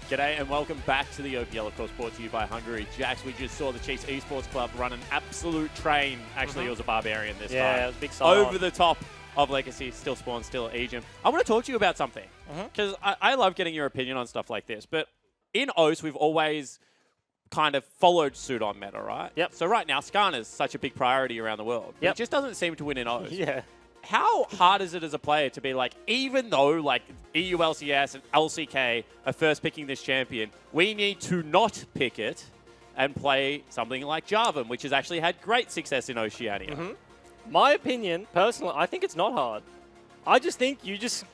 G'day and welcome back to the OPL, of course, brought to you by Hungary. Jax, we just saw the Chiefs Esports Club run an absolute train. Actually, it was a Barbarian this time. Yeah, it was a big side. Over the top of Legacy, still Spawn, still Aegis. I want to talk to you about something, because I love getting your opinion on stuff like this. But in OS, we've always kind of followed suit on meta, right? Yep. So right now, Skarner's such a big priority around the world. Yep. It just doesn't seem to win in OS. Yeah. How hard is it as a player to be like, even though like EU LCS and LCK are first picking this champion, we need to not pick it and play something like Jarvan, which has actually had great success in Oceania? My opinion, personally, I think it's not hard. I just think you just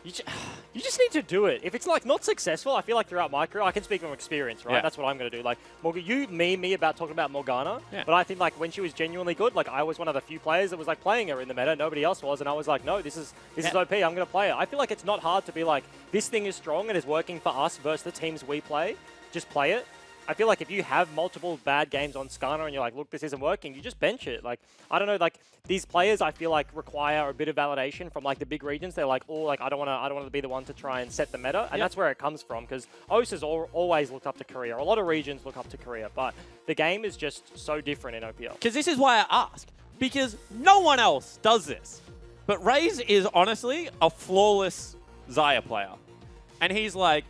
need to do it. If it's like not successful, I feel like throughout my career, I can speak from experience, right? Yeah. That's what I'm going to do. Like, you meme me about talking about Morgana, but I think like when she was genuinely good, like I was one of the few players that was like playing her in the meta. Nobody else was, and I was like, no, this is OP. I'm going to play it. I feel like it's not hard to be like, this thing is strong and is working for us versus the teams we play. Just play it. I feel like if you have multiple bad games on Skarner and you're like, look, this isn't working, you just bench it. Like, I don't know, like these players I feel like require a bit of validation from like the big regions. They're like, oh, like I don't want to be the one to try and set the meta, and that's where it comes from, because OS has always looked up to Korea. A lot of regions look up to Korea, but the game is just so different in OPL. Because this is why I ask, because no one else does this. But Raze is honestly a flawless Xayah player. And he's like,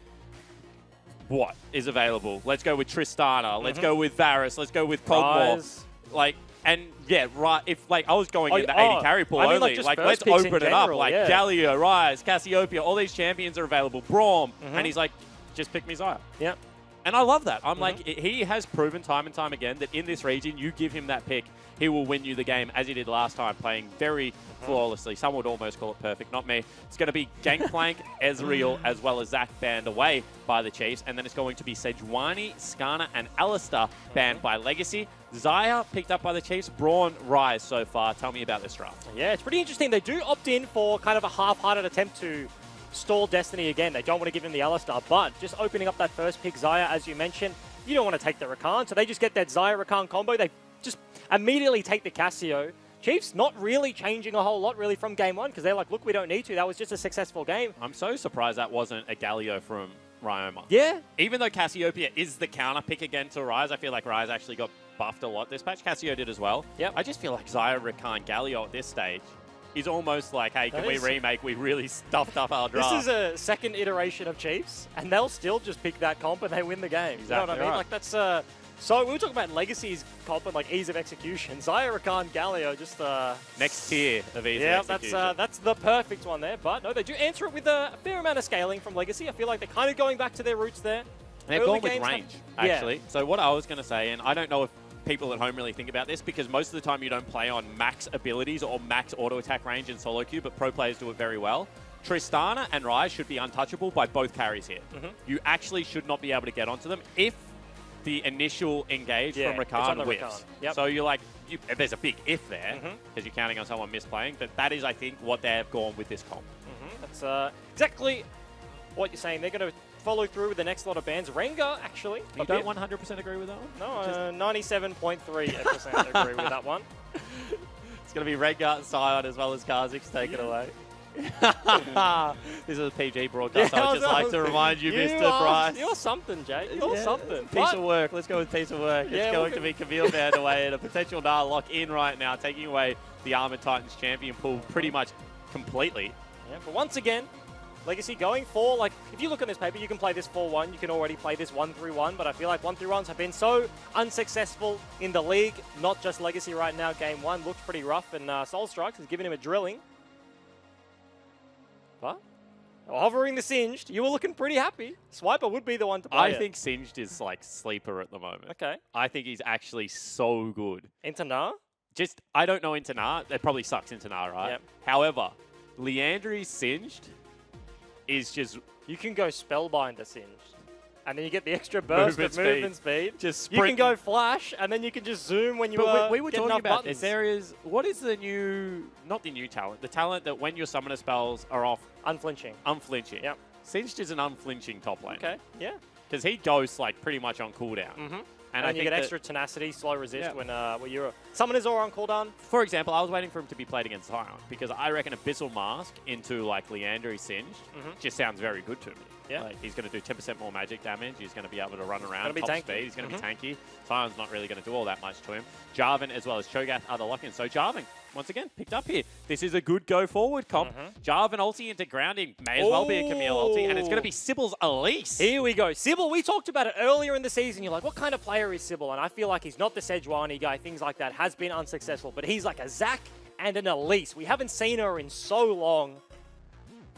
what is available? Let's go with Tristana. Let's go with Varus. Let's go with Kog'Maw. Like, and yeah, right. If like I was going into 80 carry pool only, like let's open it up. Like Galio, Ryze, Cassiopeia, all these champions are available. Braum, and he's like, just pick me Xayah. Yep. And I love that. I'm like, he has proven time and time again that in this region, you give him that pick, he will win you the game as he did last time, playing very flawlessly. Some would almost call it perfect, not me. It's going to be Gangplank, Ezreal, as well as Zac banned away by the Chiefs. And then it's going to be Sejuani, Skarner, and Alistar banned by Legacy. Xayah picked up by the Chiefs. Braun, Ryze so far. Tell me about this draft. Yeah, it's pretty interesting. They do opt in for kind of a half-hearted attempt to stall Destiny again. They don't want to give him the Alistar, but just opening up that first pick, Xayah, as you mentioned, you don't want to take the Rakan, so they just get that Xayah-Rakan combo. They just immediately take the Cassio. Chiefs not really changing a whole lot really from game one, because they're like, look, we don't need to. That was just a successful game. I'm so surprised that wasn't a Galio from Ryoma. Yeah. Even though Cassiopeia is the counter pick again to Ryze, I feel like Ryze actually got buffed a lot this patch. Cassio did as well. Yep. I just feel like Xayah, Rakan, Galio at this stage is almost like, hey, can we remake? We really stuffed up our draft. This is a second iteration of Chiefs, and they'll still just pick that comp and they win the game. Exactly. You know what I mean? Right. Like, that's... So we were talking about Legacy's comp and like ease of execution. Xayah, Rakan, Galio, just next tier of ease of execution. Yeah, that's the perfect one there. But no, they do answer it with a fair amount of scaling from Legacy. I feel like they're kind of going back to their roots there. They've gone with range, actually. So what I was going to say, and I don't know if people at home really think about this, because most of the time you don't play on max abilities or max auto attack range in solo queue, but pro players do it very well. Tristana and Ryze should be untouchable by both carries here. You actually should not be able to get onto them if the initial engage from Rakan whiffs. So you're like, there's a big if there, because you're counting on someone misplaying, but that is, I think, what they've gone with this comp. That's exactly what you're saying. They're going to follow through with the next lot of bans. Rengar, actually. You don't 100% agree with that one? No, 97.3% agree with that one. It's going to be Rengar and Sion as well as Kha'Zix taken away. This is a PG broadcast. I would just like to remind you, Mr. Bryce. You're something, Jay. You're something. Piece of work. Let's go with piece of work. It's going to be Camille banned away and a potential Nala lock in right now, taking away the Armored Titans champion pool pretty much completely. Yeah, but once again, Legacy going for, like, if you look at this paper, you can play this 4-1, you can already play this 1-3-1, but I feel like 1-3-1s have been so unsuccessful in the league, not just Legacy right now. Game 1 looked pretty rough, and Soul Strikes has given him a drilling. But hovering the Singed, you were looking pretty happy. Swiper would be the one to play I think Singed is like sleeper at the moment. Okay. I think he's actually so good. Into Nah? Just, I don't know into Nah. It probably sucks into Nah, right? Yep. However, Leandry's Singed is just... You can go Spellbinder Singed. And then you get the extra burst of movement speed. Just you can go Flash, and then you can just zoom when you we were talking about buttons. What is the new... Not the new talent. The talent that when your summoner spells are off... Unflinching. Unflinching. Yep. Singed is an unflinching top lane. Okay, yeah. Because he ghosts like pretty much on cooldown. And I think you get extra tenacity, slow resist when your summoners are on cooldown. For example, I was waiting for him to be played against Zion because I reckon Abyssal Mask into like Leandry Singed just sounds very good to me. Yeah. Like, he's going to do 10% more magic damage. He's going to be able to run around top speed. He's going to be tanky. Zion's not really going to do all that much to him. Jarvan as well as Cho'Gath are the lock-ins. So Jarvan, once again, picked up here. This is a good go-forward comp. Jarvan ulti into grounding. May as well be a Camille ulti. And it's going to be Sybil's Elise. Here we go. Sybil, we talked about it earlier in the season. You're like, what kind of player is Sybil? And I feel like he's not the Sejuani guy. Things like that has been unsuccessful. But he's like a Zac and an Elise. We haven't seen her in so long.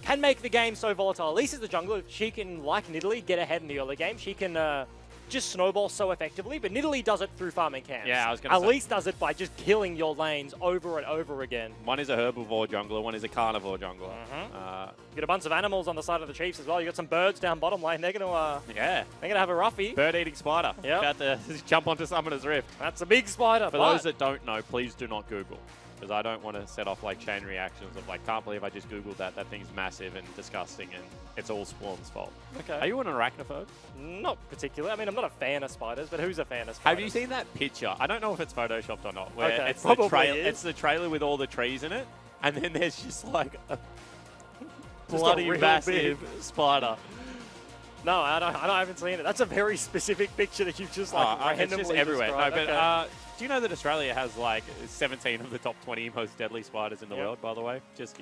Can make the game so volatile. Elise is the jungler. She can, like Nidalee, get ahead in the early game. She can just snowball so effectively, but Nidalee does it through farming camps. Yeah, I was going to say. Elise does it by just killing your lanes over and over again. One is a herbivore jungler, one is a carnivore jungler. You got a bunch of animals on the side of the Chiefs as well. You got some birds down bottom lane. They're going to have a roughie. Bird-eating spider. Yep. About to jump onto Summoner's Rift. That's a big spider. For those that don't know, please do not Google. Because I don't want to set off like chain reactions of like, can't believe I just Googled that. That thing's massive and disgusting and it's all Spawn's fault. Okay. Are you an arachnophobe? Not particularly. I mean, I'm not a fan of spiders, but who's a fan of spiders? Have you seen that picture? I don't know if it's photoshopped or not. Where it's the trailer with all the trees in it, and then there's just like a bloody massive spider. No, I haven't seen it. That's a very specific picture that you've just like it's just everywhere. No, but okay. do you know that Australia has like 17 of the top 20 most deadly spiders in the world, by the way? Just,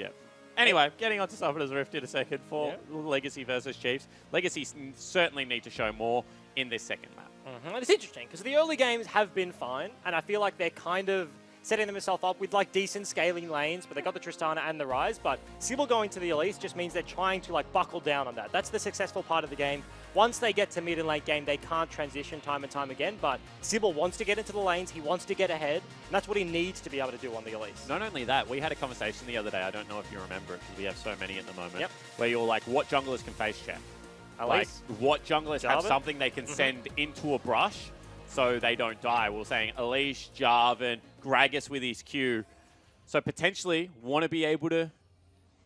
Anyway, getting on to Summoner's Rift in a second for Legacy versus Chiefs. Legacy certainly need to show more in this second map. And it's interesting because the early games have been fine, and I feel like they're kind of setting themselves up with like decent scaling lanes, but they got the Tristana and the Ryze, but Sybil going to the Elise just means they're trying to like buckle down on that. That's the successful part of the game. Once they get to mid and late game, they can't transition time and time again, but Sybil wants to get into the lanes, he wants to get ahead, and that's what he needs to be able to do on the Elise. Not only that, we had a conversation the other day, I don't know if you remember it, because we have so many at the moment, where you're like, what junglers can face check? Like, what junglers have something they can send into a brush so they don't die? We were saying Elise, Jarvan, Gragas with his Q. So potentially want to be able to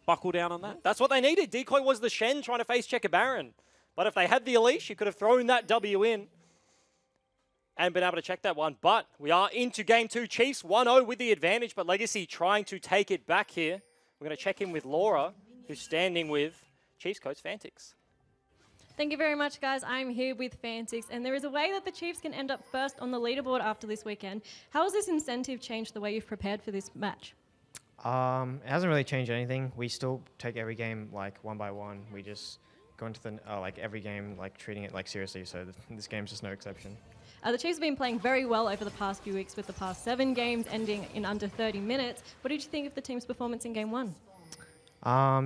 buckle down on that. That's what they needed. Decoy was the Shen trying to face check a Baron. But if they had the Elise, you could have thrown that W in and been able to check that one. But we are into game 2. Chiefs 1-0 with the advantage, but Legacy trying to take it back here. We're going to check in with Laura, who's standing with Chiefs coach Fantix. Thank you very much, guys. I'm here with Fantix, and there is a way that the Chiefs can end up first on the leaderboard after this weekend. How has this incentive changed the way you've prepared for this match? It hasn't really changed anything. We still take every game like one by one. We just go into the like every game like treating it like seriously. So this game's just no exception. The Chiefs have been playing very well over the past few weeks, with the past 7 games ending in under 30 minutes. What did you think of the team's performance in game 1?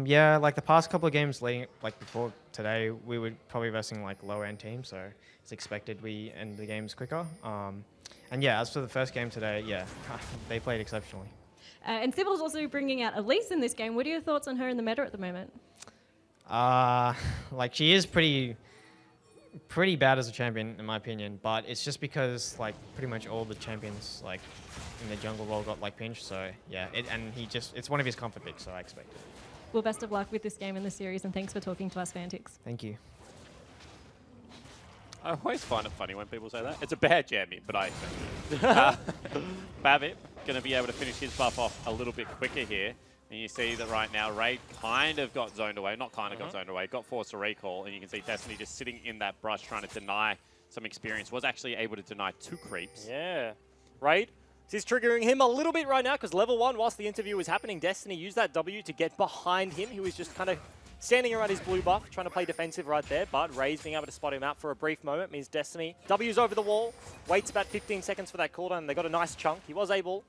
Yeah, like the past couple of games leading, like before today, we were probably versing like lower-end teams, so it's expected we end the games quicker. And yeah, as for the first game today, yeah, they played exceptionally. And Sybil's also bringing out Elise in this game. What are your thoughts on her in the meta at the moment? Like she is pretty bad as a champion in my opinion, but it's just because like pretty much all the champions like in the jungle role got like pinched, so yeah, it's one of his comfort picks, so I expect it. Well, best of luck with this game and the series, and thanks for talking to us, Fantix. Thank you. I always find it funny when people say that. It's a bad champion, but I expect it. Babbitt going to be able to finish his buff off a little bit quicker here. And you see that right now, Raid kind of got zoned away. Not kind of got zoned away. Got forced to recall. And you can see Destiny just sitting in that brush trying to deny some experience. Was actually able to deny 2 creeps. Yeah. Raid. This is triggering him a little bit right now because level 1, whilst the interview was happening, Destiny used that W to get behind him. He was just kind of standing around his blue buff, trying to play defensive right there. But Raid's being able to spot him out for a brief moment means Destiny W's over the wall, waits about 15 seconds for that cooldown, and they got a nice chunk. He was able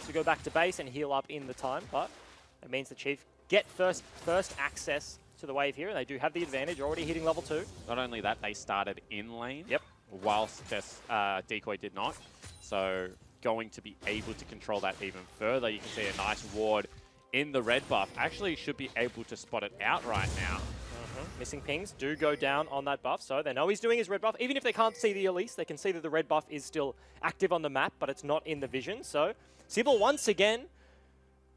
to go back to base and heal up in the time, but it means the Chief get first access to the wave here, and they do have the advantage, already hitting level 2. Not only that, they started in lane, yep, whilst Decoy did not. So going to be able to control that even further. You can see a nice ward in the red buff. Actually should be able to spot it out right now. Missing pings do go down on that buff, so they know he's doing his red buff. Even if they can't see the Elise, they can see that the red buff is still active on the map, but it's not in the vision. So Sybil once again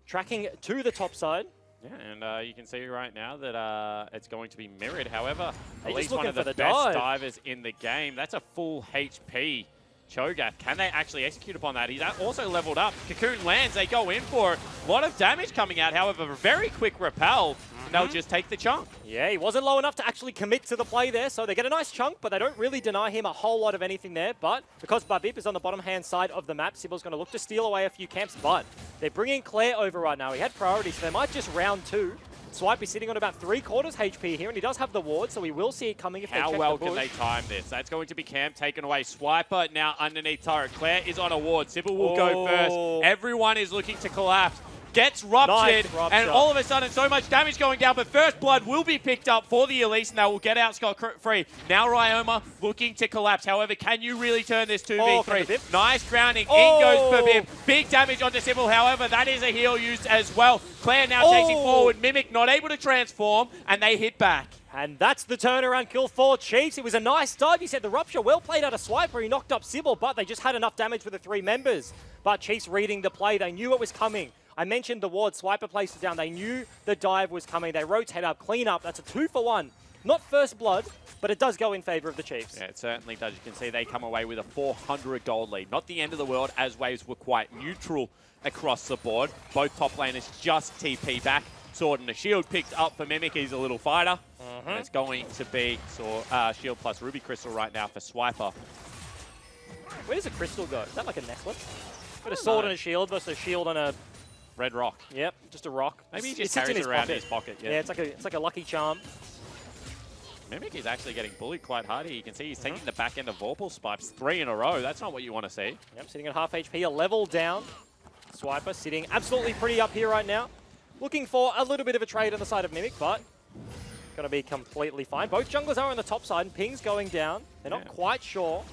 tracking to the top side. Yeah, and you can see right now that it's going to be mirrored. However, They're at least just one of the looking for best the dive. divers in the game. That's a full HP Cho'Gath, can they actually execute upon that? He's also leveled up. Cocoon lands, they go in for it. A lot of damage coming out, however, a very quick repel. They'll just take the chunk. Yeah, he wasn't low enough to actually commit to the play there, so they get a nice chunk, but they don't really deny him a whole lot of anything there. But because Babip is on the bottom-hand side of the map, Sybil's going to look to steal away a few camps, but they're bringing Claire over right now. He had priority, so they might just round 2. Swipe is sitting on about 3/4 HP here, and he does have the ward, so we will see it coming if they check the bush. How well can they time this? That's going to be Cam taken away. Swiper now underneath turret. Claire is on a ward. Sybil will go first. Everyone is looking to collapse. Gets ruptured, and all of a sudden so much damage going down, but first blood will be picked up for the Elise, and they will get out scot-free. Now Ryoma looking to collapse. However, can you really turn this 2v3? Nice grounding. In goes Babip. Big damage onto Sybil. However, that is a heal used as well. Claire now chasing forward. Mimic not able to transform, and they hit back. And that's the turnaround kill for Chiefs. It was a nice dive. You said the Rupture, well played out of Swiper. He knocked up Sybil, but they just had enough damage for the 3 members. But Chiefs reading the play. They knew it was coming. I mentioned the ward. Swiper placed it down. They knew the dive was coming. They rotate up, clean up. That's a 2-for-1. Not first blood, but it does go in favor of the Chiefs. Yeah, it certainly does. You can see they come away with a 400 gold lead. Not the end of the world, as waves were quite neutral across the board. Both top laners just TP back. Sword and a shield picked up for Mimic. He's a little fighter. And it's going to be shield plus Ruby Crystal right now for Swiper. Where does a crystal go? Is that like a necklace? Got a sword and a shield versus a shield and a red rock. Yep, just a rock. Maybe he just carries it around in his pocket. Yeah, it's like a lucky charm. Mimic is actually getting bullied quite hard here. You can see he's taking the back end of Vorpal spikes 3 in a row. That's not what you want to see. Yep, sitting at half HP, a level down. Swiper sitting absolutely pretty up here right now. Looking for a little bit of a trade on the side of Mimic, but going to be completely fine. Both junglers are on the top side, and Ping's going down. They're not quite sure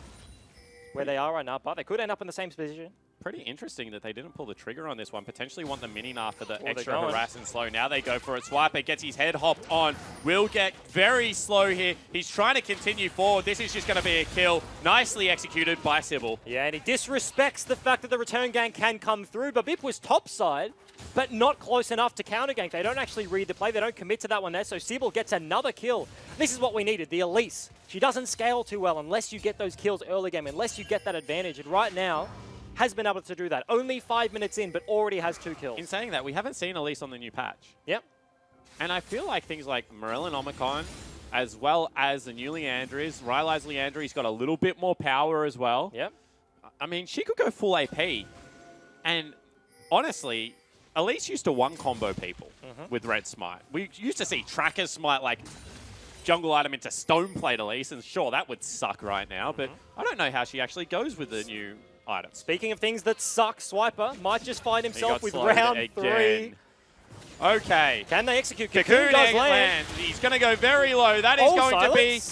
where they are right now, but they could end up in the same position. Pretty interesting that they didn't pull the trigger on this one. Potentially want the mini-nar for the extra harass and slow. Now they go for it. Swiper gets his head hopped on. Will get very slow here. He's trying to continue forward. This is just going to be a kill. Nicely executed by Sybil. Yeah, and he disrespects the fact that the return gank can come through. But Bip was topside, but not close enough to counter gank. They don't actually read the play. They don't commit to that one there. So Sybil gets another kill. This is what we needed. The Elise. She doesn't scale too well unless you get those kills early game, unless you get that advantage. And right now, has been able to do that. Only 5 minutes in, but already has 2 kills. In saying that, we haven't seen Elise on the new patch. Yep. And I feel like things like Morellan Omicron, as well as the new Leandris, Rylai's Leandri's got a little bit more power as well. Yep. I mean, she could go full AP. And honestly, Elise used to one-combo people with Red Smite. We used to see Tracker Smite, like, jungle item into Stone Plate Elise, and sure, that would suck right now, but I don't know how she actually goes with the new item. Speaking of things that suck, Swiper might just find himself with round 3. Okay. Can they execute? Cocoon does land. He's going to go very low. That is going to be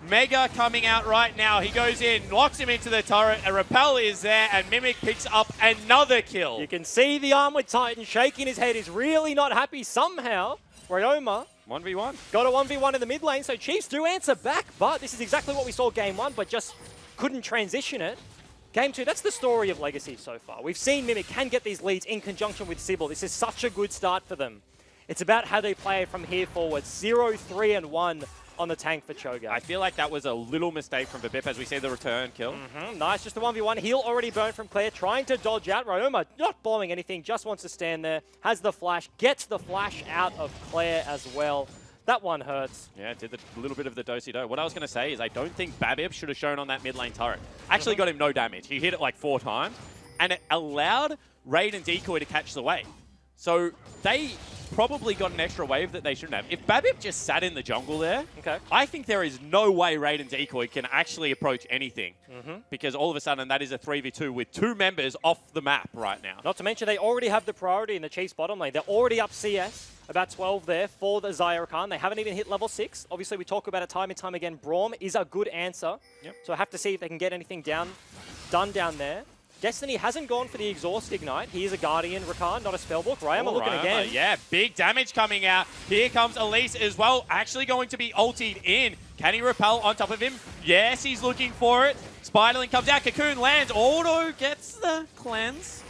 Mega coming out right now. He goes in, locks him into the turret. A repel is there, and Mimic picks up another kill. You can see the Armored Titan shaking his head. He's really not happy somehow. Ryoma 1v1. Got a 1v1 in the mid lane, so Chiefs do answer back, but this is exactly what we saw game 1, but just couldn't transition it. Game 2, that's the story of Legacy so far. We've seen Mimic can get these leads in conjunction with Sybil. This is such a good start for them. It's about how they play from here forward. 0-3-1 on the tank for Cho'Gath. I feel like that was a little mistake from Babip as we see the return kill. Nice, just a 1v1. Heal already burned from Claire, trying to dodge out. Ryoma not blowing anything, just wants to stand there. Has the flash, gets the flash out of Claire as well. That one hurts. Yeah, it did a little bit of the do-si-do. What I was going to say is I don't think Babip should have shown on that mid lane turret. Actually got him no damage. He hit it like 4 times, and it allowed Raid and Decoy to catch the wave. So they probably got an extra wave that they shouldn't have. If Babip just sat in the jungle there, I think there is no way Raid and Decoy can actually approach anything. Because all of a sudden that is a 3v2 with 2 members off the map right now. Not to mention they already have the priority in the Chiefs bottom lane. They're already up CS. About 12 there for the Zyra Khan. They haven't even hit level 6. Obviously, we talk about it time and time again. Braum is a good answer. So I have to see if they can get anything done down there. Destiny hasn't gone for the Exhaust Ignite. He is a Guardian Rakan, not a Spellbook. Ryoma looking again. Yeah, big damage coming out. Here comes Elise as well. Actually going to be ultied in. Can he repel on top of him? Yes, he's looking for it. Spiderling comes out. Cocoon lands. Auto gets the cleanse.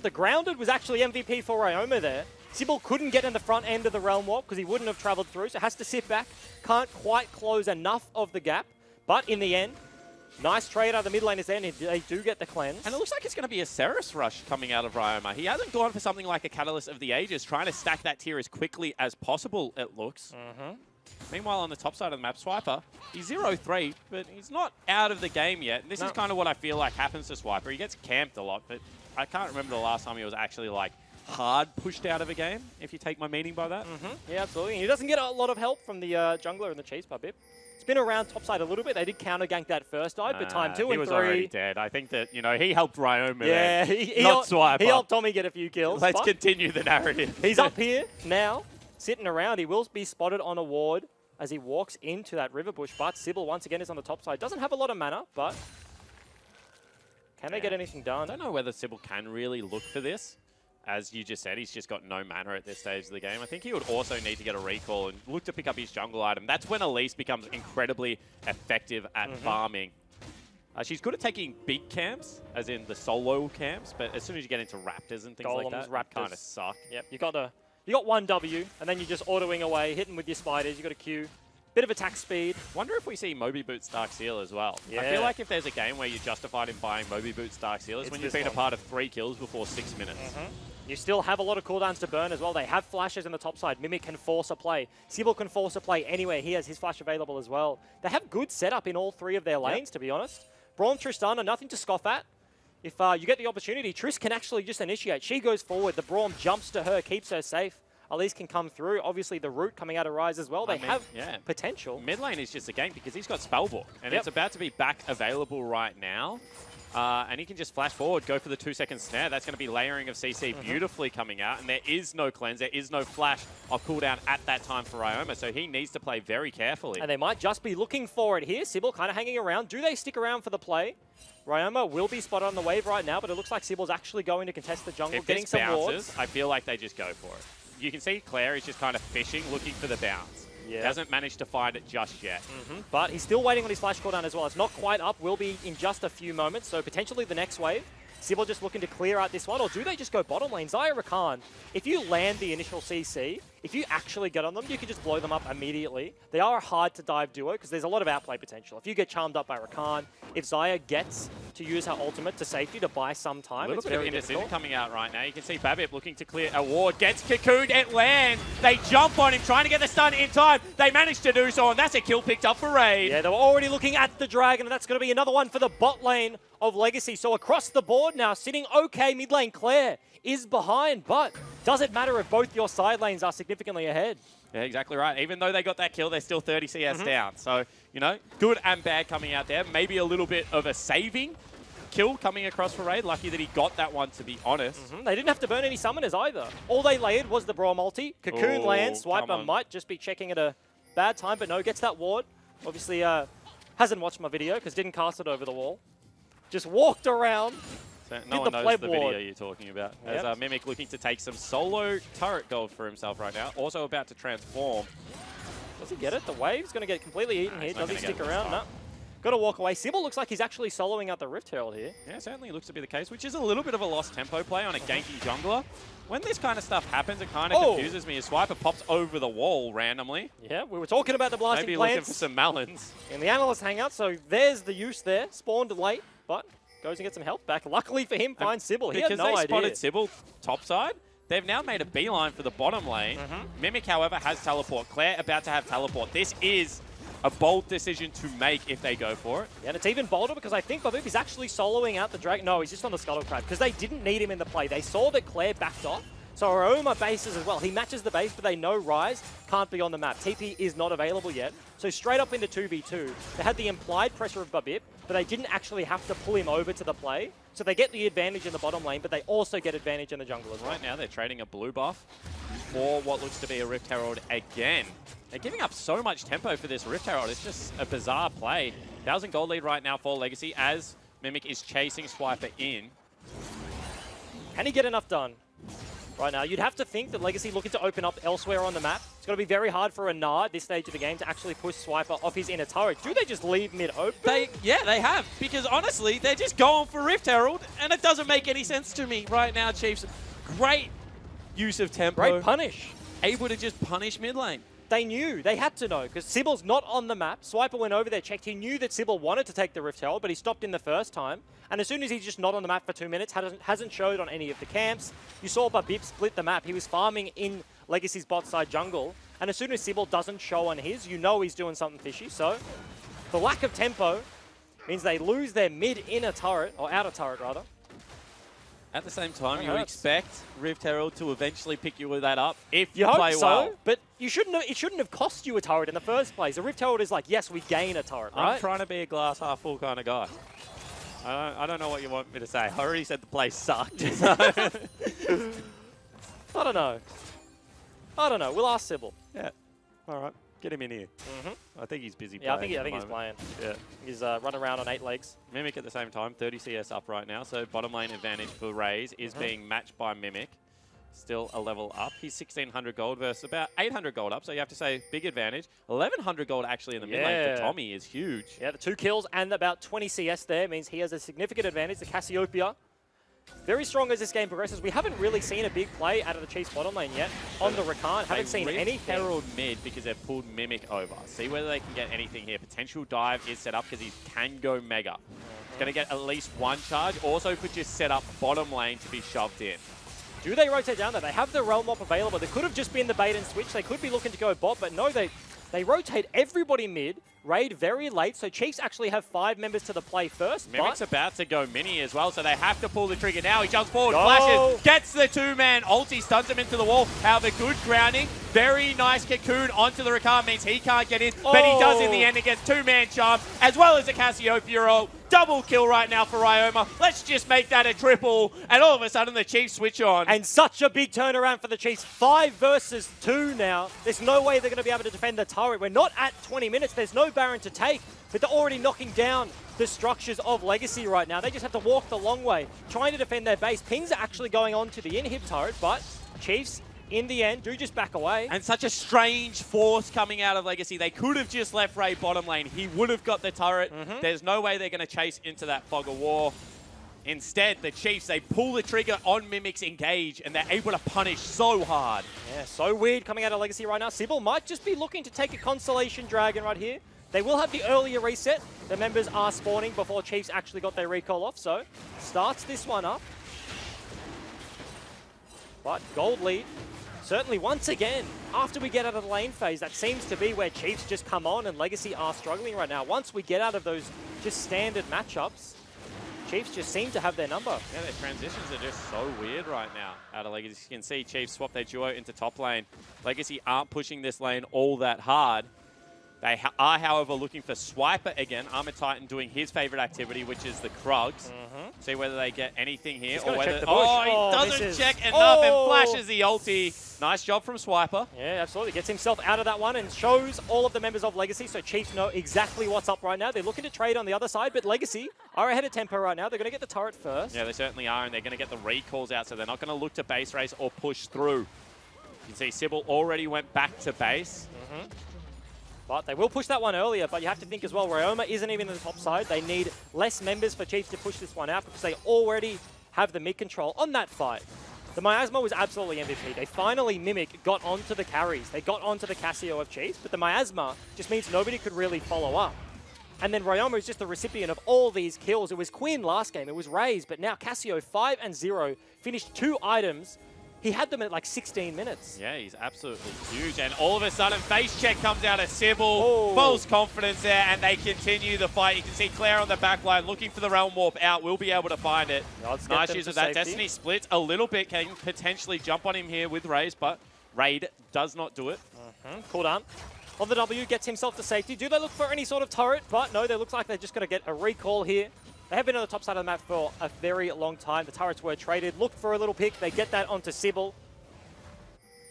The Grounded was actually MVP for Ryoma there. Sybil couldn't get in the front end of the Realm Warp because he wouldn't have traveled through, so has to sit back. Can't quite close enough of the gap. But in the end, Nice trade out of the mid lane is there, and they do get the cleanse. And it looks like it's going to be a Ceres rush coming out of Ryoma. He hasn't gone for something like a Catalyst of the Ages, trying to stack that tier as quickly as possible, it looks. Meanwhile, on the top side of the map, Swiper, he's 0-3, but he's not out of the game yet. And this is kind of what I feel like happens to Swiper. He gets camped a lot, but I can't remember the last time he was actually, like, hard pushed out of a game, if you take my meaning by that. Yeah, absolutely. And he doesn't get a lot of help from the jungler and the Chiefs, Bubip. It's been around topside a little bit. They did counter gank that first dive, but time 2 and 3. He was already dead. I think that, you know, he helped Ryoma. Yeah, not Swiper. He helped Tommy get a few kills. Let's continue the narrative. He's up here now, sitting around. He will be spotted on a ward as he walks into that river bush, but Sybil once again is on the top side. Doesn't have a lot of mana, but can they get anything done? I don't know whether Sybil can really look for this. As you just said, he's just got no mana at this stage of the game. I think he would also need to get a recall and look to pick up his jungle item. That's when Elise becomes incredibly effective at farming. She's good at taking big camps, as in the solo camps, but as soon as you get into raptors and things like that, raptors kind of suck. Yep, you got one W, and then you're just autoing away, hitting with your spiders. You got a Q. Bit of attack speed. Wonder if we see Moby Boots Dark Seal as well. Yeah. I feel like if there's a game where you're justified in buying Moby Boots Dark Seal, it's when you've been a part of 3 kills before 6 minutes. You still have a lot of cooldowns to burn as well. They have flashes in the top side. Mimic can force a play. Sybil can force a play anywhere. He has his flash available as well. They have good setup in all 3 of their lanes, to be honest. Braum, Tristana, nothing to scoff at. If you get the opportunity, Triss can actually just initiate. She goes forward. The Braum jumps to her, keeps her safe. Elise can come through. Obviously, the root coming out of Rise as well. They have potential. Mid lane is just a game because he's got Spellbook, and it's about to be back available right now. And he can just flash forward, go for the 2-second snare. That's going to be layering of CC beautifully coming out. And there is no cleanse. There is no flash of cooldown at that time for Ryoma. So he needs to play very carefully. And they might just be looking for it here. Sybil kind of hanging around. Do they stick around for the play? Ryoma will be spotted on the wave right now, but it looks like Sybil's actually going to contest the jungle, getting some wards. I feel like they just go for it. You can see Claire is just kind of fishing, looking for the bounce. Yeah. Doesn't manage to find it just yet. But he's still waiting on his flash cooldown as well. It's not quite up. Will be in just a few moments. So potentially the next wave. Sybil just looking to clear out this one. Or do they just go bottom lane? Xayah Rakan, if you land the initial CC, if you actually get on them, you can just blow them up immediately. They are a hard to dive duo because there's a lot of outplay potential. If you get charmed up by Rakan, if Xayah gets to use her ultimate to safety to buy some time, it's very indecision coming out right now. You can see Babip looking to clear a ward, gets cocooned, it lands. They jump on him, trying to get the stun in time. They managed to do so, and that's a kill picked up for Raid. Yeah, they were already looking at the dragon, and that's going to be another one for the bot lane of Legacy. So across the board now, sitting okay mid lane, Claire is behind, but does it matter if both your side lanes are significantly ahead? Yeah, exactly right. Even though they got that kill, they're still 30 CS down. So, you know, good and bad coming out there. Maybe a little bit of a saving kill coming across for Raid. Lucky that he got that one, to be honest. They didn't have to burn any summoners either. All they layered was the Braum ulti. Cocoon lands. Swiper might just be checking at a bad time, but no, gets that ward. Obviously, hasn't watched my video because didn't cast it over the wall. Just walked around. So no one knows the video you're talking about. As Mimic looking to take some solo turret gold for himself right now. Also about to transform. Does he get it? The wave's going to get completely eaten here. Does he stick around? No. Got to walk away. Sybil looks like he's actually soloing out the Rift Herald here. Yeah, certainly looks to be the case, which is a little bit of a lost tempo play on a ganky jungler. When this kind of stuff happens, it kind of confuses me. As Swiper pops over the wall randomly. Yeah, we were talking about the blasting Maybe plants. Maybe looking for some melons. In the analyst hangout, so there's the use there. Spawned late, but goes and gets some health back. Luckily for him, finds Sybil. He had no idea. Because they spotted Sybil topside, they've now made a beeline for the bottom lane. Mimic, however, has teleport. Claire about to have teleport. This is a bold decision to make if they go for it. Yeah, and it's even bolder because I think Babip is actually soloing out the Dragon. No, he's just on the Scuttle Crab because they didn't need him in the play. They saw that Claire backed off. So Aroma bases as well. He matches the base, but they know Rise can't be on the map. TP is not available yet. So straight up into 2v2. They had the implied pressure of Babip, but they didn't actually have to pull him over to the play. So they get the advantage in the bottom lane, but they also get advantage in the jungle as well. Right now they're trading a blue buff for what looks to be a Rift Herald again. They're giving up so much tempo for this Rift Herald. It's just a bizarre play. 1,000 gold lead right now for Legacy as Mimic is chasing Swiper in. Can he get enough done? Right now, you'd have to think that Legacy looking to open up elsewhere on the map. It's going to be very hard for a Gnar at this stage of the game to actually push Swiper off his inner turret. Do they just leave mid-open? Yeah, they have. Because honestly, they're just going for Rift Herald, and it doesn't make any sense to me right now, Chiefs. Great use of tempo. Great punish. Able to just punish mid lane. they knew. They had to know, because Sybil's not on the map. Swiper went over there, checked. He knew that Sybil wanted to take the Rift Herald, but he stopped in the first time. And as soon as he's just not on the map for 2 minutes, hasn't showed on any of the camps. You saw Babip split the map. He was farming in Legacy's bot side jungle. And as soon as Sybil doesn't show on his, you know he's doing something fishy. So the lack of tempo means they lose their mid-inner turret, or outer turret rather. At the same time, you would expect Rift Herald to eventually pick you with that up if you hope play so, well. But it shouldn't have cost you a turret in the first place. A Rift Herald is like, yes, we gain a turret, right? I'm trying to be a glass half full kind of guy. I don't know what you want me to say. I already said the place sucked. So. I don't know. We'll ask Sybil. Yeah. All right. Get him in here. I think he's busy playing. Yeah, I think he's playing. Yeah. He's running around on 8 legs. Mimic at the same time, 30 CS up right now. So bottom lane advantage for Raze is being matched by Mimic. Still a level up. He's 1,600 gold versus about 800 gold up. So you have to say big advantage. 1,100 gold actually in the mid lane for Tommy is huge. Yeah, the 2 kills and about 20 CS there means he has a significant advantage. The Cassiopeia, very strong as this game progresses. We haven't really seen a big play out of the Chiefs bottom lane yet on the Rakan. Haven't seen anything. Herald mid because they've pulled Mimic over. See whether they can get anything here. Potential dive is set up because he can go mega. He's going to get at least 1 charge. Also could just set up bottom lane to be shoved in. Do they rotate down there? They have the Realm Mop available. They could have just been the bait and switch. They could be looking to go bot, but no, they rotate everybody mid, raid very late, so Chiefs actually have 5 members to the play first. Mimic's about to go mini as well, so they have to pull the trigger now. He jumps forward, flashes, gets the 2-man ulti, stuns him into the wall. However, good grounding. Very nice cocoon onto the Rakan, means he can't get in, but he does in the end. He gets 2-man charm, as well as a Cassiopeia ult. Double kill right now for Ryoma. Let's just make that a triple. And all of a sudden, the Chiefs switch on. And such a big turnaround for the Chiefs. 5 versus 2 now. There's no way they're going to be able to defend the turret. We're not at 20 minutes. There's no Baron to take. But they're already knocking down the structures of Legacy right now. They just have to walk the long way, trying to defend their base. Pings are actually going on to the inhib turret, but Chiefs, in the end, do just back away. And such a strange force coming out of Legacy. They could have just left Ray bottom lane. He would have got the turret. There's no way they're going to chase into that fog of war. Instead, the Chiefs, they pull the trigger on Mimic's engage, and they're able to punish so hard. Yeah, so weird coming out of Legacy right now. Sybil might just be looking to take a Constellation Dragon right here. They will have the earlier reset. The members are spawning before Chiefs actually got their recall off, so starts this one up. But gold lead. Certainly, once again, after we get out of the lane phase, that seems to be where Chiefs just come on and Legacy are struggling right now. Once we get out of those just standard matchups, Chiefs just seem to have their number. Yeah, their transitions are just so weird right now out of Legacy. You can see Chiefs swap their duo into top lane. Legacy aren't pushing this lane all that hard. They are, however, looking for Swiper again. Armor Titan doing his favorite activity, which is the Krugs. See whether they get anything here. Or whether, he doesn't check enough and flashes the ulti. Nice job from Swiper. Yeah, absolutely. Gets himself out of that one and shows all of the members of Legacy, so Chiefs know exactly what's up right now. They're looking to trade on the other side, but Legacy are ahead of tempo right now. They're going to get the turret first. Yeah, they certainly are, and they're going to get the recalls out, so they're not going to look to base race or push through. You can see Sybil already went back to base. But they will push that one earlier, but you have to think as well, Ryoma isn't even in the top side. They need less members for Chiefs to push this one out because they already have the mid control on that fight. The Miasma was absolutely MVP. They finally, Mimic, got onto the carries. They got onto the Cassio of Chiefs, but the Miasma just means nobody could really follow up. And then Ryoma is just the recipient of all these kills. It was Quinn last game, it was Raze, but now Cassio 5-0, finished 2 items. He had them at like 16 minutes. Yeah, he's absolutely huge. And all of a sudden, face check comes out of Sybil. False confidence there, and they continue the fight. You can see Claire on the back line looking for the Realm Warp out. Will be able to find it. Nice use of that. Destiny splits a little bit. Can potentially jump on him here with Raze, but Raid does not do it. Cooldown on the W, gets himself to safety. Do they look for any sort of turret? But no, they look like they're just going to get a recall here. They have been on the top side of the map for a very long time. The turrets were traded. Looked for a little pick. They get that onto Sybil.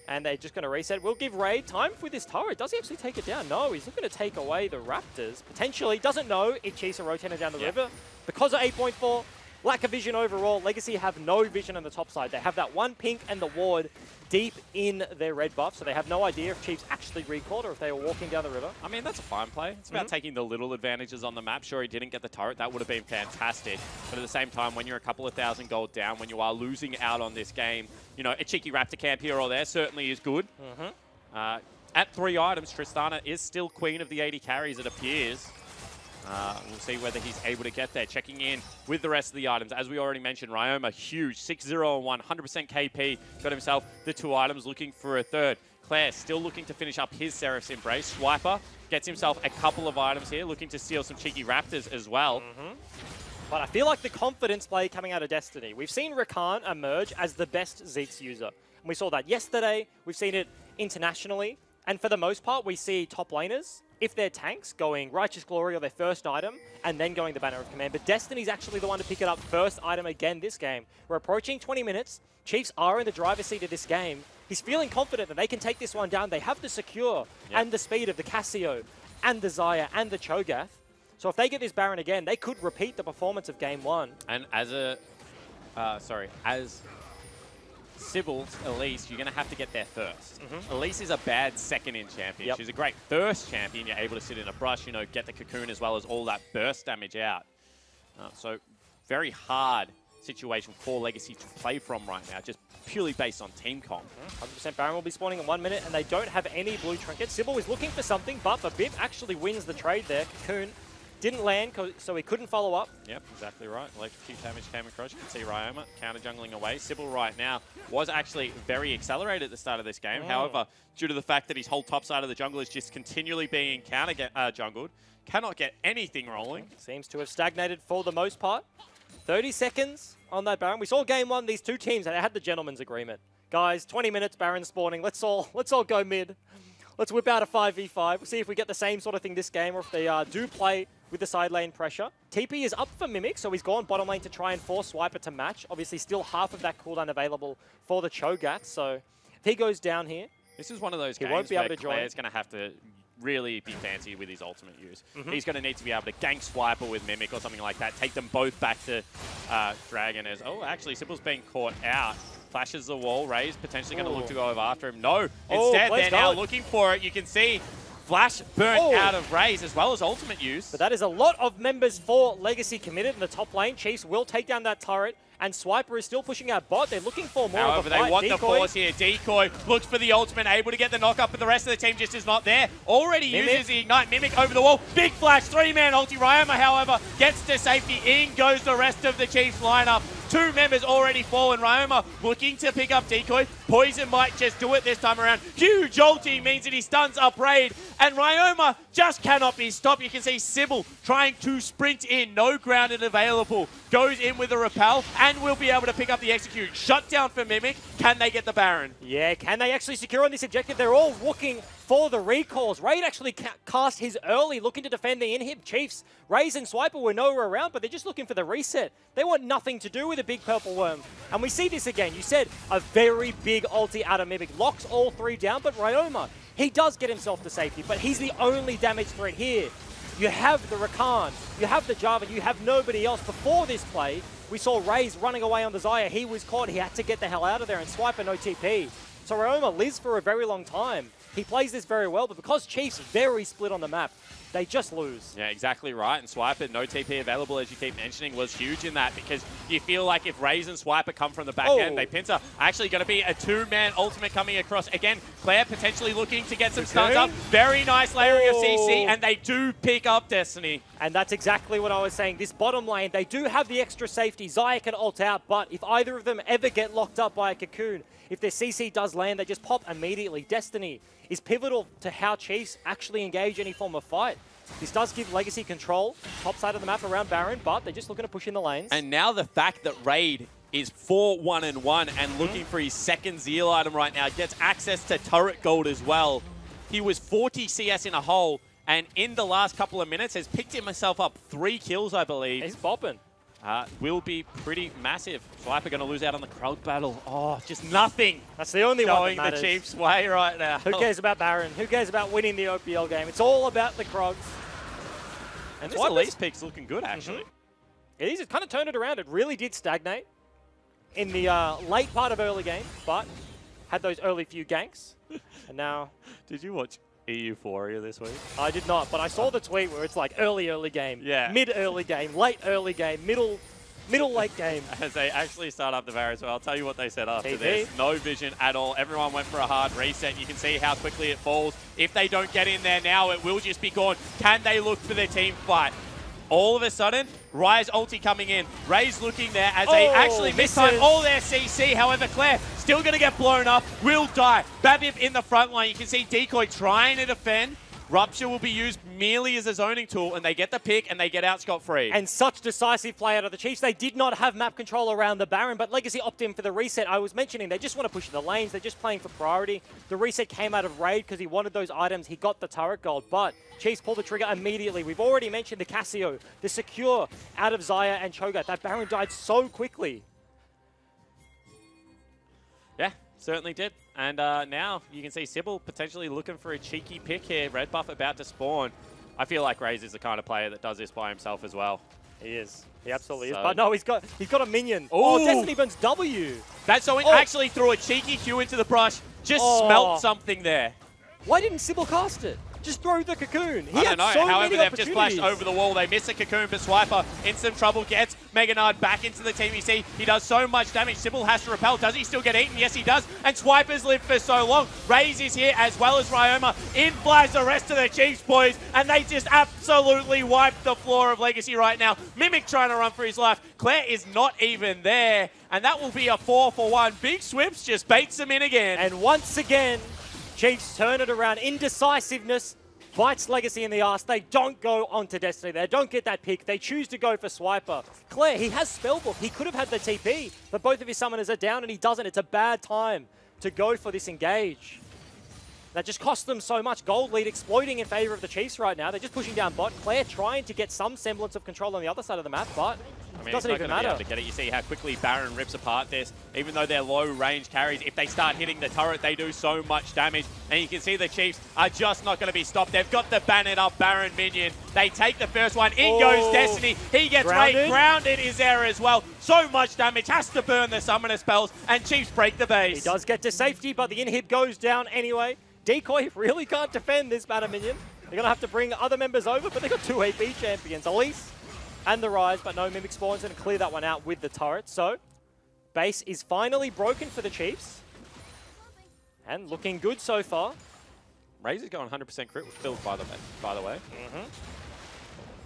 And they're just going to reset. We'll give Raid time for this turret. Does he actually take it down? No, he's looking to take away the Raptors. Potentially. Doesn't know if Chiefs are rotating down the river. Because of 8.4, lack of vision overall, Legacy have no vision on the top side. They have that one pink and the ward deep in their red buff, so they have no idea if Chiefs actually recalled or if they were walking down the river. I mean, that's a fine play. It's about taking the little advantages on the map. Sure, he didn't get the turret. That would have been fantastic. But at the same time, when you're a couple of thousand gold down, when you are losing out on this game, you know, a cheeky Raptor camp here or there certainly is good. at 3 items. Tristana is still queen of the 80 carries, it appears. We'll see whether he's able to get there. Checking in with the rest of the items. As we already mentioned, Ryoma, huge, 6-0 1, 100% KP. Got himself the 2 items, looking for a third. Claire still looking to finish up his Seraph's Embrace. Swiper gets himself a couple of items here, looking to steal some cheeky Raptors as well. But I feel like the confidence play coming out of Destiny. We've seen Rakan emerge as the best Zeke's user. And we saw that yesterday. We've seen it internationally. And for the most part, we see top laners, if they're tanks, going Righteous Glory or their first item, and then going the Banner of Command. But Destiny's actually the one to pick it up first item again this game. We're approaching 20 minutes. Chiefs are in the driver's seat of this game. He's feeling confident that they can take this one down. They have the secure and the speed of the Cassio and the Xayah and the Cho'Gath. So if they get this Baron again, they could repeat the performance of game 1. And as as Sybil's Elise, you're going to have to get there first. Elise is a bad second-in champion. She's a great first champion. You're able to sit in a brush, you know, get the cocoon as well as all that burst damage out. So very hard situation for Legacy to play from right now, just purely based on team comp. 100% Baron will be spawning in 1 minute, and they don't have any blue trinkets. Sybil is looking for something, but the Bib actually wins the trade there. Cocoon didn't land, so he couldn't follow up. Yep, exactly right. Electrocute damage came across. You can see Ryoma counter-jungling away. Sybil right now was actually very accelerated at the start of this game. However, due to the fact that his whole top side of the jungle is just continually being counter-jungled, cannot get anything rolling. Seems to have stagnated for the most part. 30 seconds on that Baron. We saw game 1, these 2 teams, they had the gentleman's agreement. Guys, 20 minutes, Baron spawning. Let's all go mid. Let's whip out a 5v5. We'll see if we get the same sort of thing this game, or if they do play with the side lane pressure. TP is up for Mimic, so he's gone bottom lane to try and force Swiper to match. Obviously, still half of that cooldown available for the Cho'Gath, so if he goes down here, this is one of those games won't be able where to join. Claire's going to have to really be fancy with his ultimate use. He's going to need to be able to gank Swiper with Mimic or something like that, take them both back to Dragon as, oh, actually, Sybil's being caught out. Flashes the wall, Ray's potentially going to look to go over after him. No, instead they're now looking for it. You can see Flash burnt out of Raze as well as ultimate use. But that is a lot of members for Legacy committed in the top lane. Chiefs will take down that turret, and Swiper is still pushing out bot. They're looking for more of a fight. They want Decoy. the force here. Decoy looks for the ultimate, able to get the knock up, but the rest of the team just is not there. Already uses the Ignite. Mimic over the wall. Big flash, 3-man ulti. Ryoma, however, gets to safety. In goes the rest of the Chiefs lineup. 2 members already fallen. Ryoma looking to pick up Decoy. Poison might just do it this time around. Huge ulti means that he stuns up Raid. And Ryoma just cannot be stopped. You can see Sybil trying to sprint in. No grounded available. Goes in with a repel and will be able to pick up the execute. Shut down for Mimic. Can they get the Baron? Yeah, can they actually secure on this objective? They're all looking for the recalls. Raid actually cast his early, looking to defend the inhib. Chiefs, Raze and Swiper were nowhere around, but they're just looking for the reset. They want nothing to do with a big purple worm. And we see this again. You said a very big ulti out of Mimic. Locks all 3 down, but Ryoma, he does get himself to safety, but he's the only damage threat here. You have the Rakan, you have the Java, you have nobody else. Before this play, we saw Raze running away on the Xayah. He was caught. He had to get the hell out of there, and Swiper no TP. So Ryoma lives for a very long time. He plays this very well, but because Chiefs very split on the map, they just lose. Yeah, exactly right. And Swiper, no TP available, as you keep mentioning, was huge in that, because you feel like if Raze and Swiper come from the back end, they pincer. Actually going to be a 2-man ultimate coming across. Again, Claire potentially looking to get some stuns up. Very nice layering of CC, and they do pick up Destiny. And that's exactly what I was saying. This bottom lane, they do have the extra safety. Xayah can ult out, but if either of them ever get locked up by a cocoon, if their CC does land, they just pop immediately. Destiny is pivotal to how Chiefs actually engage any form of fight. This does give Legacy control, top side of the map around Baron, but they're just looking to push in the lanes. And now the fact that Raid is 4-1-1 and looking for his second Zeal item right now, gets access to turret gold as well. He was 40 CS in a hole, and in the last couple of minutes has picked himself up 3 kills, I believe. He's bopping. Will be pretty massive. Swiper going to lose out on the Krug battle. Oh, just nothing. That's the only one that matters. Going the Chiefs' way right now. Who cares about Baron? Who cares about winning the OPL game? It's all about the Krugs. And this Elise pick's looking good, actually. It is. It kind of turned it around. It really did stagnate in the late part of early game, but had those early few ganks. And now... Did you watch Euphoria this week? I did not, but I saw the tweet where it's like early game, yeah, mid-early game, late early game, middle middle late game. As they actually start up the Baron as well. I'll tell you what they said after TV. this. No vision at all. Everyone went for a hard reset. You can see how quickly it falls. If they don't get in there now, it will just be gone. Can they look for their team fight? All of a sudden, Ryze ulti coming in. Ray's looking there as they actually mistime all their CC. However, Claire still going to get blown up, will die. Babip in the front line. You can see Decoy trying to defend. Rupture will be used merely as a zoning tool, and they get the pick, and they get out scot-free. And such decisive play out of the Chiefs. They did not have map control around the Baron, but Legacy opted in for the reset. I was mentioning they just want to push in the lanes. They're just playing for priority. The reset came out of Raid because he wanted those items. He got the turret gold, but Chiefs pulled the trigger immediately. We've already mentioned the Casio, the Secure out of Xayah and Cho'Gath. That Baron died so quickly. Yeah, certainly did. And now you can see Sybil potentially looking for a cheeky pick here. Red buff about to spawn. I feel like Raze is the kind of player that does this by himself as well. He is. He absolutely is. But no, he's got a minion. Ooh. Oh, Destiny Burns W. That's so he actually threw a cheeky Q into the brush. Just smelt something there. Why didn't Sybil cast it? Just throw the cocoon. I don't know. However, they've just flashed over the wall. They miss the cocoon, but Swiper in some trouble gets Meganard back into the team. You see, he does so much damage. Sybil has to repel. Does he still get eaten? Yes, he does. And Swiper's lived for so long. Raze is here as well as Ryoma. In flies the rest of the Chiefs, boys, and they just absolutely wipe the floor of Legacy right now. Mimic trying to run for his life. Claire is not even there, and that will be a 4-for-1. Big Swips just baits them in again. And once again, Chiefs turn it around. Indecisiveness bites Legacy in the arse. They don't go onto Destiny. They don't get that pick. They choose to go for Swiper. Claire, he has Spellbook. He could have had the TP, but both of his summoners are down and he doesn't. It's a bad time to go for this engage. That just cost them so much. Gold lead exploding in favor of the Chiefs right now. They're just pushing down bot. Claire trying to get some semblance of control on the other side of the map, but it doesn't even matter. To get it. You see how quickly Baron rips apart this. Even though they're low range carries, if they start hitting the turret, they do so much damage. And you can see the Chiefs are just not going to be stopped. They've got the Banned up Baron minion. They take the first one. In goes Destiny. He gets Raid. Grounded is there as well. So much damage. Has to burn the summoner spells. And Chiefs break the base. He does get to safety, but the inhib goes down anyway. Decoy really can't defend this Banner minion. They're going to have to bring other members over, but they've got 2 AP champions, Elise and the Ryze, but no, Mimic spawns and clear that one out with the turret. So, base is finally broken for the Chiefs. And looking good so far. Razor's going 100% crit build, by the way.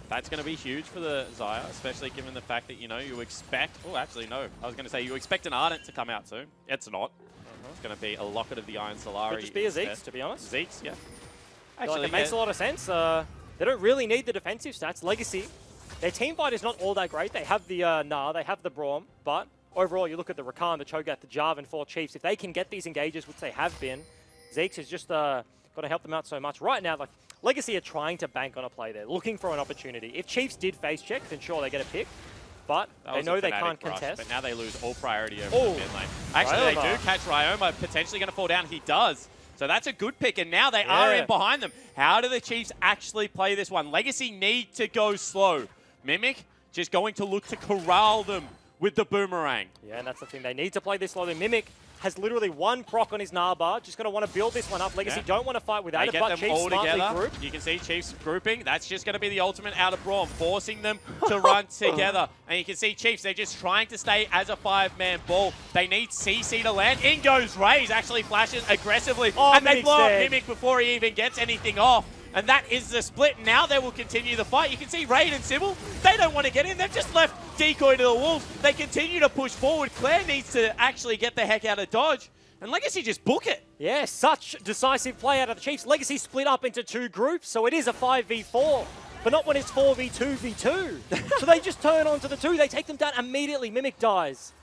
That's going to be huge for the Xayah, especially given the fact that, you know, you expect... Oh, actually, no. I was going to say you expect an Ardent to come out soon. It's not. It's going to be a Locket of the Iron Solari. Could just be a Zeke's, to be honest. Zeke's, yeah. Actually, it makes a lot of sense. They don't really need the defensive stats. Legacy, their team fight is not all that great. They have the Gnar, they have the Braum, but overall, you look at the Rakan, the Cho'Gath, the Jarvan, 4 Chiefs. If they can get these engages, which they have been, Zeke's is just got to help them out so much. Right now, like Legacy are trying to bank on a play there, looking for an opportunity. If Chiefs did face check, then sure, they get a pick. But they know they can't contest. But now they lose all priority over the mid lane. Actually, they do catch Ryoma, potentially going to fall down. He does. So that's a good pick, and now they are in behind them. How do the Chiefs actually play this one? Legacy need to go slow. Mimic just going to look to corral them with the boomerang. Yeah, and that's the thing. They need to play this slowly. Mimic has literally 1 proc on his Gnar bar. Just going to want to build this one up. Legacy don't want to fight without it, but Chiefs smartly group. You can see Chiefs grouping. That's just going to be the ultimate out of Braum, forcing them to run together. And you can see Chiefs, they're just trying to stay as a 5-man ball. They need CC to land. In goes Raze, actually flashes aggressively. And they blow up Mimic before he even gets anything off. And that is the split. Now they will continue the fight. You can see Raid and Sybil, they don't want to get in. They've just left Decoy to the wolves. They continue to push forward. Claire needs to actually get the heck out of dodge. And Legacy just book it. Yeah, such decisive play out of the Chiefs. Legacy split up into 2 groups, so it is a 5v4. But not when it's 4v2v2. So they just turn onto the 2. They take them down immediately. Mimic dies.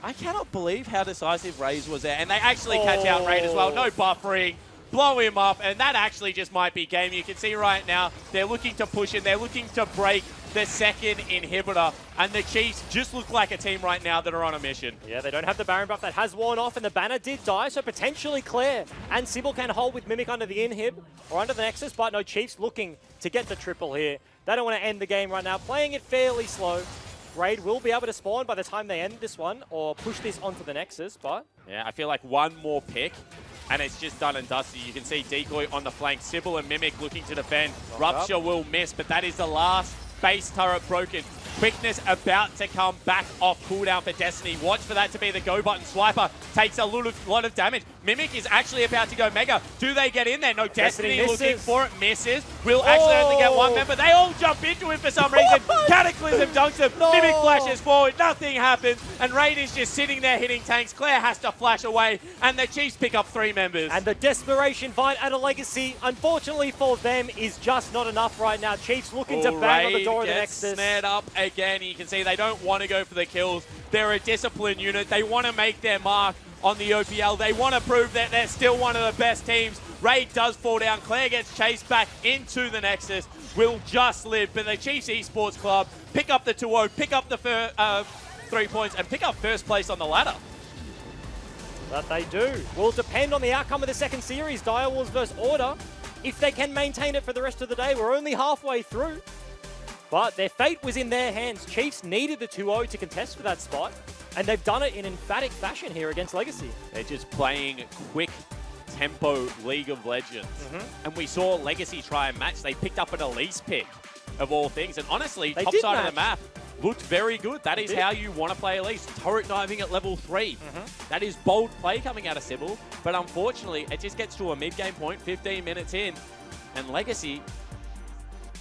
I cannot believe how decisive Raze was there. And they actually catch out Raid as well. No buffering. Blow him up, and that actually just might be game. You can see right now, they're looking to push in. They're looking to break the second inhibitor, and the Chiefs just look like a team right now that are on a mission. Yeah, they don't have the Baron buff. That has worn off, and the banner did die, so potentially Claire and Sybil can hold with Mimic under the inhib or under the Nexus, but no, Chiefs looking to get the triple here. They don't want to end the game right now, playing it fairly slow. Raid will be able to spawn by the time they end this one, or push this onto the Nexus, but... Yeah, I feel like one more pick, and it's just done and dusty. You can see Decoy on the flank, Sybil and Mimic looking to defend. Rupture will miss, but that is the last base turret broken. Quickness about to come back off cooldown for Destiny. Watch for that to be the go button. Swiper takes a lot of damage. Mimic is actually about to go Mega. Do they get in there? No, Destiny looking for it. Misses. Will actually only get one member. They all jump into him for some reason. Cataclysm dunks him. Mimic flashes forward. Nothing happens. And Raid is just sitting there hitting tanks. Claire has to flash away. And the Chiefs pick up 3 members. And the Desperation Fight at a Legacy, unfortunately for them, is just not enough right now. Chiefs looking to bang on the door of the Nexus. Snared up again. You can see they don't want to go for the kills. They're a disciplined unit. They want to make their mark on the OPL. They want to prove that they're still one of the best teams. Raid does fall down. Claire gets chased back into the Nexus. Will just live. But the Chiefs Esports Club pick up the 2-0, pick up the 3 points, and pick up first place on the ladder. That they do. Will depend on the outcome of the second series, Direwolves versus Order. If they can maintain it for the rest of the day, we're only halfway through. But their fate was in their hands. Chiefs needed the 2-0 to contest for that spot, and they've done it in emphatic fashion here against Legacy. They're just playing quick tempo League of Legends. And we saw Legacy try and match. They picked up an Elise pick, of all things. And honestly, top side of the map looked very good. That is how you want to play Elise. Turret diving at level 3. That is bold play coming out of Sybil. But unfortunately, it just gets to a mid-game point, 15 minutes in, and Legacy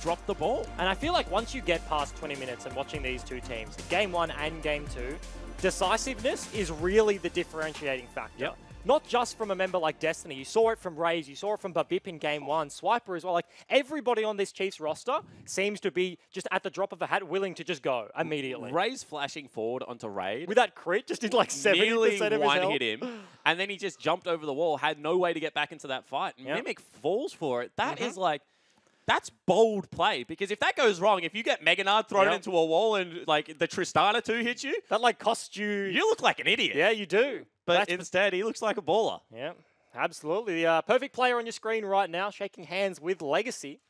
dropped the ball. And I feel like once you get past 20 minutes and watching these two teams, Game 1 and Game 2, decisiveness is really the differentiating factor. Not just from a member like Destiny. You saw it from Raze, you saw it from Babip in Game 1, Swiper as well. Like, everybody on this Chiefs roster seems to be just at the drop of a hat willing to just go immediately. Raze flashing forward onto Raid. With that crit, just did like 70% of his health. Nearly hit him, and then he just jumped over the wall, had no way to get back into that fight. Mimic falls for it. That is like... That's bold play, because if that goes wrong, if you get Meganard thrown into a wall and like the Tristana 2 hits you, that like costs you... You look like an idiot. Yeah, you do. But instead, he looks like a baller. Yeah, absolutely. The perfect player on your screen right now, shaking hands with Legacy.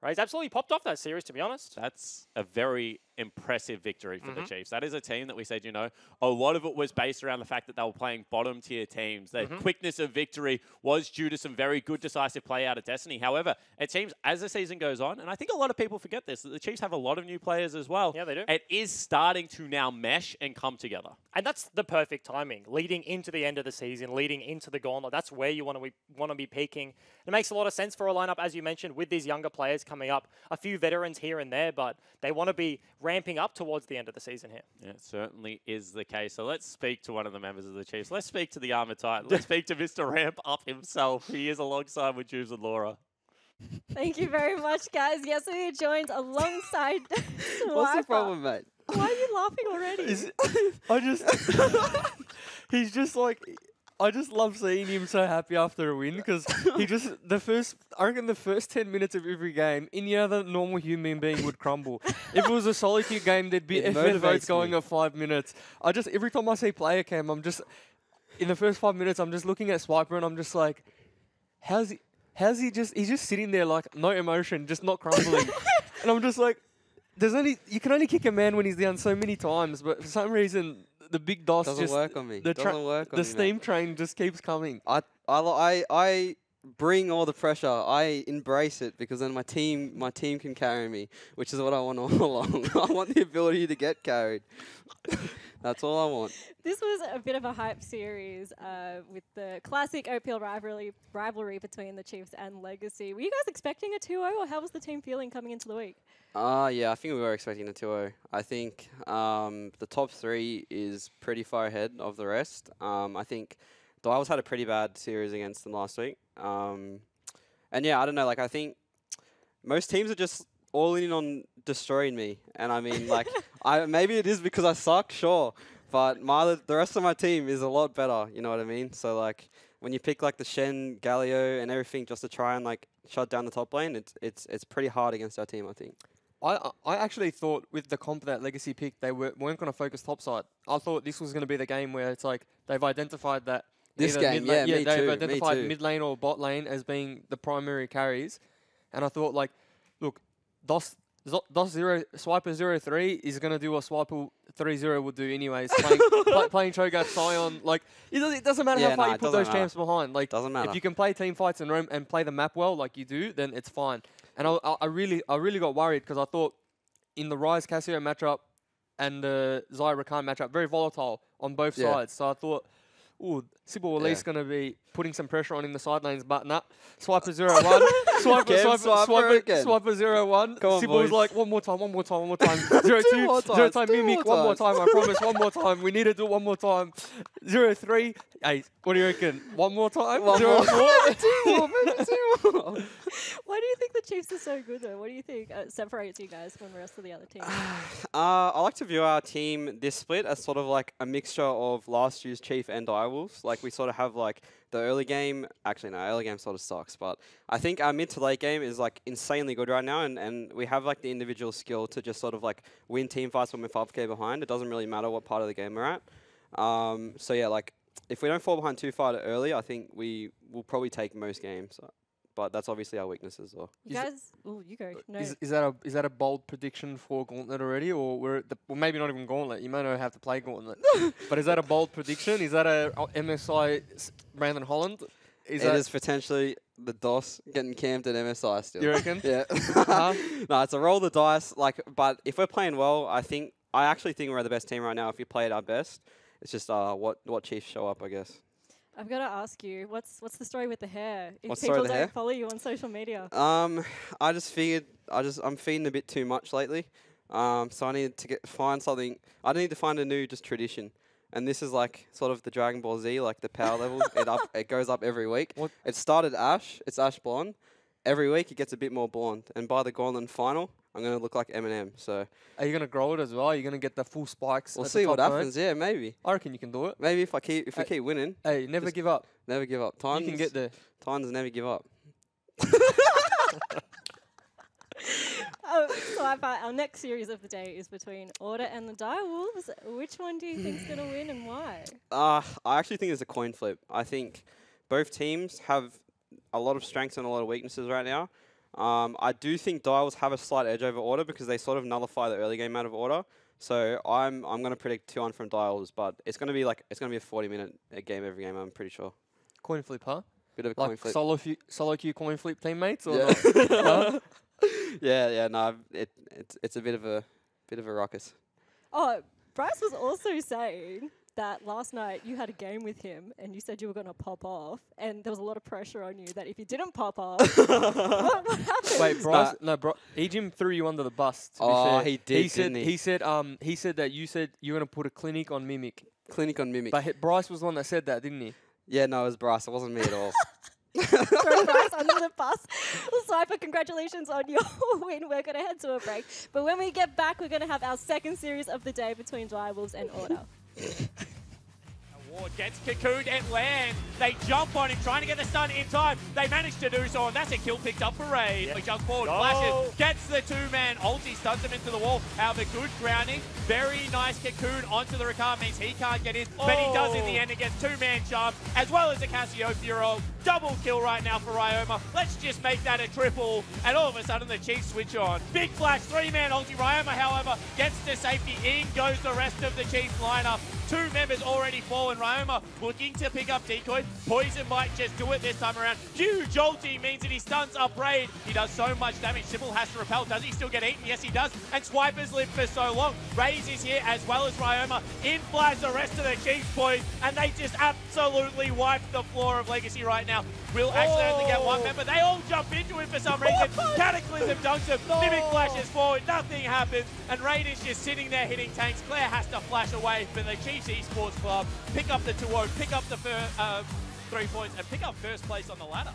Right, he's absolutely popped off that series, to be honest. That's a very impressive victory for the Chiefs. That is a team that we said, you know, a lot of it was based around the fact that they were playing bottom-tier teams. The quickness of victory was due to some very good decisive play out of Destiny. However, it seems as the season goes on, and I think a lot of people forget this, that the Chiefs have a lot of new players as well. Yeah, they do. It is starting to now mesh and come together. And that's the perfect timing, leading into the end of the season, leading into the gauntlet. That's where you want to be peaking. It makes a lot of sense for a lineup, as you mentioned, with these younger players coming up. A few veterans here and there, but they want to be ramping up towards the end of the season here. Yeah, it certainly is the case. So let's speak to one of the members of the Chiefs. Let's speak to the Armored Titan. Let's speak to Mr. Ramp Up himself. He is alongside with Juves and Laura. Thank you very much, guys. Yes, we are joined alongside What's the problem, mate? Why are you laughing already? He's just like... I just love seeing him so happy after a win, because he just, I reckon the first 10 minutes of every game, any other normal human being would crumble. If it was a solo queue game, there'd be FN votes going at 5 minutes. Every time I see player cam, in the first 5 minutes, I'm just looking at Swiper and I'm just like, he's just sitting there like, no emotion, just not crumbling. And I'm just like, you can only kick a man when he's down so many times, but for some reason, the big DOS doesn't work on me. The steam train just keeps coming. I bring all the pressure. I embrace it, because then my team can carry me, which is what I want all along. I want the ability to get carried. That's all I want. This was a bit of a hype series with the classic OPL rivalry between the Chiefs and Legacy. Were you guys expecting a 2-0, or how was the team feeling coming into the week? Yeah, I think we were expecting a 2-0. I think the top 3 is pretty far ahead of the rest. I think the Owls had a pretty bad series against them last week. And yeah, I don't know, like I think most teams are just all in on destroying me. And I mean, like, maybe it is because I suck, sure. But the rest of my team is a lot better, you know what I mean? So like, when you pick like the Shen, Galio, and everything just to try and like shut down the top lane, it's pretty hard against our team, I think. I actually thought with the comp that Legacy picked, they weren't going to focus topside. I thought this was going to be the game where it's like they've identified that they've identified mid lane or bot lane as being the primary carries, and I thought like, look, DOS Swiper 03 is going to do what Swiper 30 would do anyways, playing Cho'Gath Scion. Like, it doesn't matter how far you put those champs behind. Like, doesn't matter. If you can play team fights and roam and play the map well, like you do, then it's fine. And I really got worried, because I thought in the Rise Casio matchup and the Zaya Rakan matchup, very volatile on both sides. So I thought, ooh, Sybil at least going to be putting some pressure on in the side lanes, but nah. Swiper 0-1. Swiper 0-1. Sybil was like, one more time. 0-2. 0-time Mimic. One more time, I promise. One more time. We need to do it one more time. 0-3. Hey, what do you reckon? One more time? 0-4. Why do you think the Chiefs are so good, though? What do you think separates you guys from the rest of the other teams? I like to view our team this split as sort of like a mixture of last year's Chief and Direwolves. Like we sort of have like the early game. Actually, no, early game sort of sucks. But I think our mid to late game is like insanely good right now, and we have like the individual skill to just sort of like win team fights when we're 5k behind. It doesn't really matter what part of the game we're at. So yeah, like if we don't fall behind too far early, I think we will probably take most games. But that's obviously our weakness as well. You guys, you go. No. Is that a bold prediction for Gauntlet already, or well, maybe not even Gauntlet? You may not have to play Gauntlet. But is that a bold prediction? Is that a MSI Brandon Holland? It is potentially the DOS getting camped at MSI still. You reckon? Yeah. No, it's a roll the dice. Like, but if we're playing well, I actually think we're the best team right now. If we play at our best, it's just what Chiefs show up, I guess. I've got to ask you, what's the story with the hair? If What's people the don't hair? follow you on social media. I just figured I'm feeding a bit too much lately. So I need to find something. I need to find a new just tradition. And this is like sort of the Dragon Ball Z, like the power level. It goes up every week. What? It started ash. It's ash blonde. Every week it gets a bit more blonde. And by the Gauntlet final, I'm going to look like Eminem. So are you going to grow it as well? Are you going to get the full spikes? We'll see what happens. Yeah, maybe. I reckon you can do it. Maybe if we keep winning. Hey, never give up. Never give up. Titans, you can get there. Titans never give up. So our next series of the day is between Order and the Direwolves. Which one do you think is going to win and why? I actually think it's a coin flip. I think both teams have a lot of strengths and a lot of weaknesses right now. I do think Direwolves have a slight edge over Order because they sort of nullify the early game out of Order. So I'm going to predict 2-1 from Direwolves, but it's going to be a 40-minute game every game. I'm pretty sure. Coin flip, huh? Bit of a like coin flip. Solo queue coin flip teammates, or yeah. not? Yeah. No, it's a bit of a ruckus. Oh, Bryce was also saying that last night you had a game with him and you said you were going to pop off, and there was a lot of pressure on you that if you didn't pop off, what happened? Wait, Bryce, Ejim threw you under the bus. To be fair. He did. He said that you said you're going to put a clinic on Mimic. Clinic on Mimic. But Bryce was the one that said that, didn't he? Yeah, no, it was Bryce. It wasn't me at all. Throw Bryce under the bus. Swiper, congratulations on your win. We're going to head to a break. But when we get back, we're going to have our second series of the day between Direwolves and Order. Ward gets cocooned at land. They jump on him, trying to get the stun in time. They manage to do so, and that's a kill picked up for Raid. Yep. He jumps forward, flashes, gets the two-man ulti, stuns him into the wall. However, good grounding. Very nice cocoon onto the Rakan, means he can't get in, but he does in the end. It gets two-man charm, as well as a Cassiopeia. Double kill right now for Ryoma. Let's just make that a triple, and all of a sudden the Chiefs switch on. Big flash, three-man ulti. Ryoma, however, gets to safety. In goes the rest of the Chiefs lineup. Two members already fallen. Ryoma looking to pick up decoy. Poison might just do it this time around. Huge ulti means that he stuns up Raid. He does so much damage. Sybil has to repel. Does he still get eaten? Yes, he does. And Swiper's lived for so long. Raze is here as well as Ryoma. In flies the rest of the Chiefs boys, and they just absolutely wipe the floor of Legacy right now. Will actually only get one member. They all jump into him for some reason. Cataclysm dunks him. Mimic flashes forward. Nothing happens. And Raid is just sitting there hitting tanks. Claire has to flash away for the Chiefs Esports Club. Pick up the 2-0, pick up the 3 points, and pick up first place on the ladder.